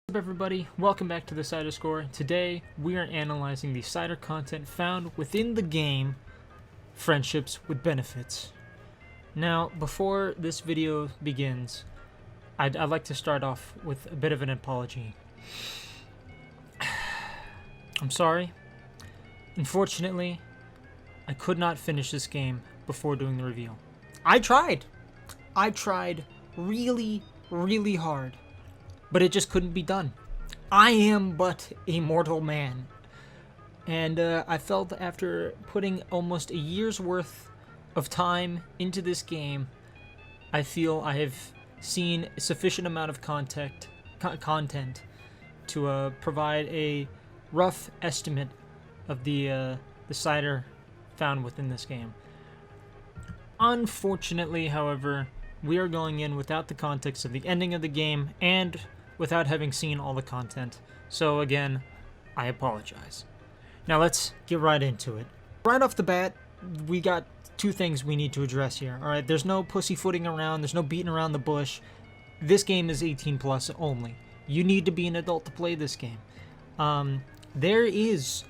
What's up everybody, welcome back to the Cider Score. Today we are analyzing the Cider content found within the game Friendships with Benefits. Now before this video begins, I'd like to start off with a bit of an apology. I'm sorry. Unfortunately, I could not finish this game before doing the review. I tried really hard, but it just couldn't be done. I am but a mortal man. And I felt after putting almost a year's worth of time into this game, I feel I have seen a sufficient amount of content to provide a rough estimate of the cider found within this game. Unfortunately, however, we are going in without the context of the ending of the game and without having seen all the content. So again, I apologize. Now let's get right into it. Right off the bat, we got two things we need to address here. Alright, there's no pussyfooting around, there's no beating around the bush. This game is 18 plus only. You need to be an adult to play this game. There is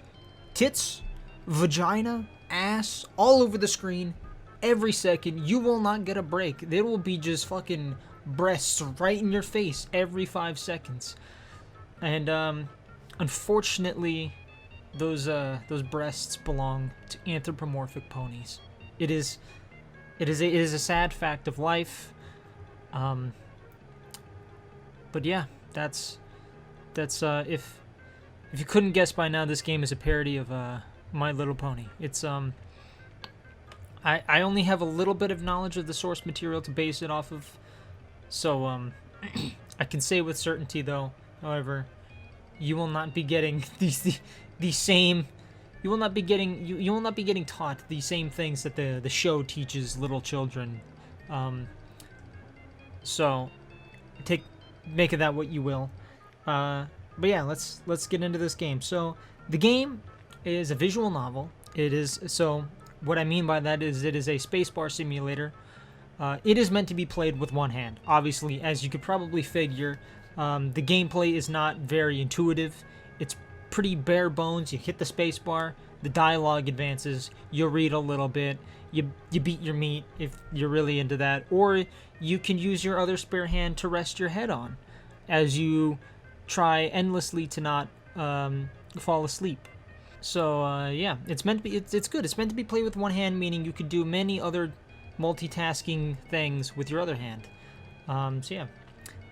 tits, vagina, ass, all over the screen. Every second. You will not get a break. There will be just fucking breasts right in your face every 5 seconds. And unfortunately, those breasts belong to anthropomorphic ponies. It is a sad fact of life. But yeah, that's if you couldn't guess by now, this game is a parody of My Little Pony. It's I only have a little bit of knowledge of the source material to base it off of, so I can say with certainty though, however, you will not be getting the same, you will not be getting taught the same things that the show teaches little children. So make of that what you will. But yeah, let's get into this game. So the game is a visual novel. What I mean by that is it is a spacebar simulator. It is meant to be played with one hand. Obviously, as you could probably figure, the gameplay is not very intuitive. It's pretty bare bones. You hit the spacebar, the dialogue advances, you read a little bit, you beat your meat if you're really into that, or you can use your other spare hand to rest your head on as you try endlessly to not fall asleep. So yeah, it's meant to be. It's good. It's meant to be played with one hand, meaning you could do many other multitasking things with your other hand. So yeah,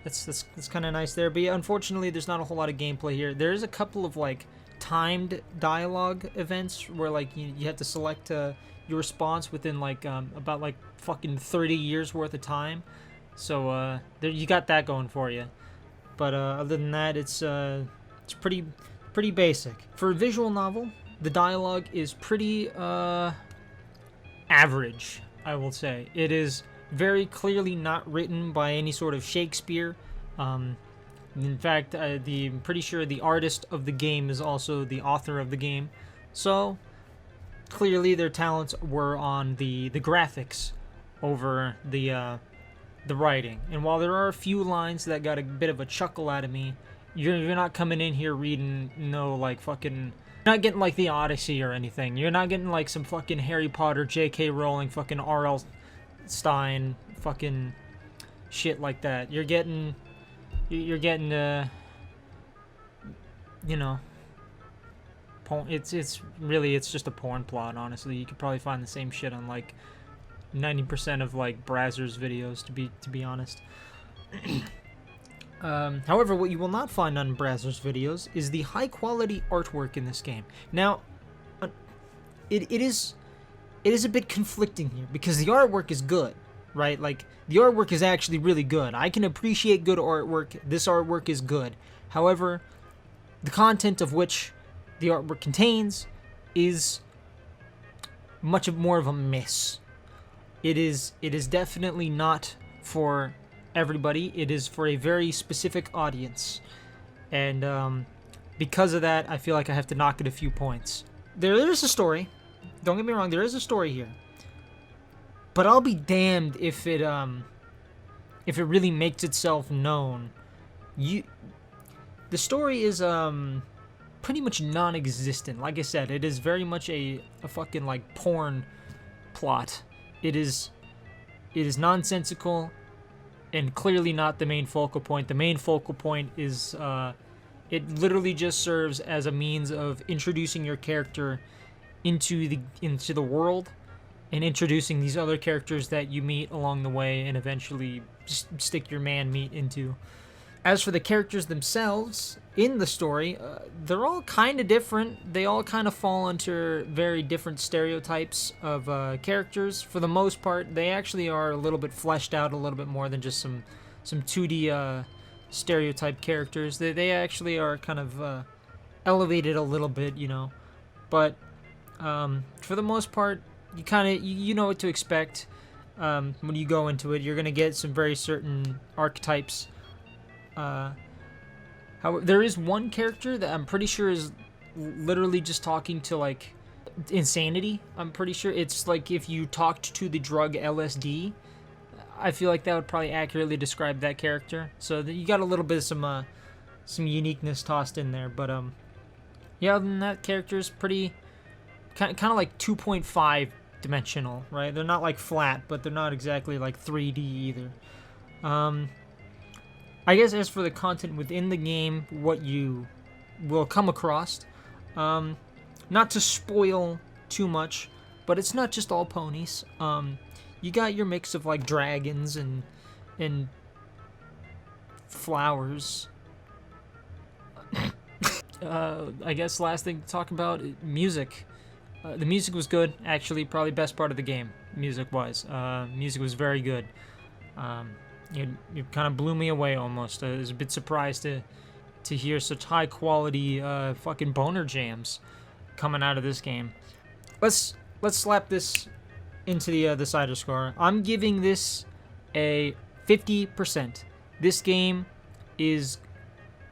that's kind of nice there. But yeah, unfortunately, there's not a whole lot of gameplay here. There is a couple of like timed dialogue events where like you have to select your response within like about like fucking 30 years worth of time. So there you got that going for you. But other than that, it's pretty basic. For a visual novel, the dialogue is pretty average, I will say. It is very clearly not written by any sort of Shakespeare. In fact, I'm pretty sure the artist of the game is also the author of the game. So clearly their talents were on the graphics over the writing. And while there are a few lines that got a bit of a chuckle out of me, you're not coming in here reading like fucking, you're not getting like the Odyssey or anything. You're not getting like some fucking Harry Potter, J.K. Rowling, fucking R.L. Stein, fucking shit like that. You're getting you know, it's just a porn plot. Honestly, you could probably find the same shit on like 90% of like Brazzers videos. To be honest. However, what you will not find on Brazzers videos is the high quality artwork in this game. Now, it is a bit conflicting here because the artwork is good, right? Like the artwork is actually really good. I can appreciate good artwork. This artwork is good. However, the content of which the artwork contains is much more of a miss. It is definitely not for everybody. It is for a very specific audience, and because of that, I feel like I have to knock it a few points. There is a story. Don't get me wrong. There is a story here, but I'll be damned if it really makes itself known. the story is pretty much non-existent. Like I said, it is very much a fucking like porn plot. It is nonsensical and clearly not the main focal point. The main focal point is it literally just serves as a means of introducing your character into the world and introducing these other characters that you meet along the way and eventually stick your man meat into. As for the characters themselves in the story, they're all kind of different. They all kind of fall under very different stereotypes of characters. For the most part, they actually are a little bit fleshed out a little bit more than just some 2D stereotype characters. They actually are kind of elevated a little bit, you know. But for the most part, you kind of you know what to expect when you go into it. You're gonna get some very certain archetypes. However, there is one character that I'm pretty sure is literally just talking to like insanity. I'm pretty sure it's like if you talked to the drug LSD. I feel like that would probably accurately describe that character. So you got a little bit of some uniqueness tossed in there, but yeah, other than that, character's pretty kind of like 2.5 dimensional, right? They're not like flat, but they're not exactly like 3D either. I guess as for the content within the game, what you will come across, not to spoil too much, but it's not just all ponies. You got your mix of like dragons and flowers. I guess last thing to talk about, music. The music was good, actually, probably best part of the game, music-wise. Music was very good. It kind of blew me away almost. I was a bit surprised to hear such high-quality fucking boner jams coming out of this game. Let's slap this into the Cider score. I'm giving this a 50%. This game is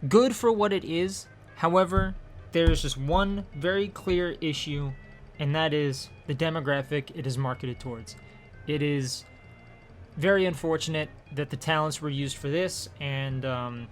good for what it is. However, there's just one very clear issue, and that is the demographic it is marketed towards. It is very unfortunate that the talents were used for this, and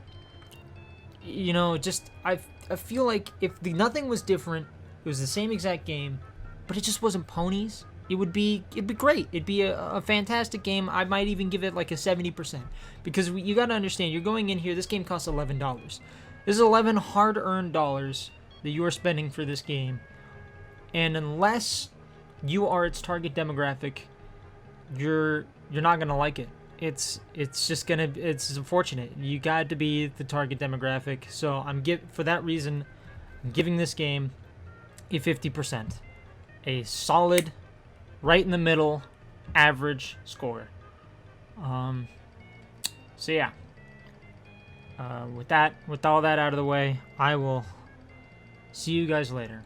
you know, just I feel like if nothing was different, it was the same exact game, but it just wasn't ponies, it'd be great. It'd be a fantastic game. I might even give it like a 70%, because you got to understand, you're going in here. This game costs $11. This is 11 hard-earned dollars that you are spending for this game, and unless you are its target demographic, you're not gonna like it. It's unfortunate. You got to be the target demographic. So for that reason, I'm giving this game a 50%, a solid, right in the middle, average score. So yeah. With all that out of the way, I will see you guys later.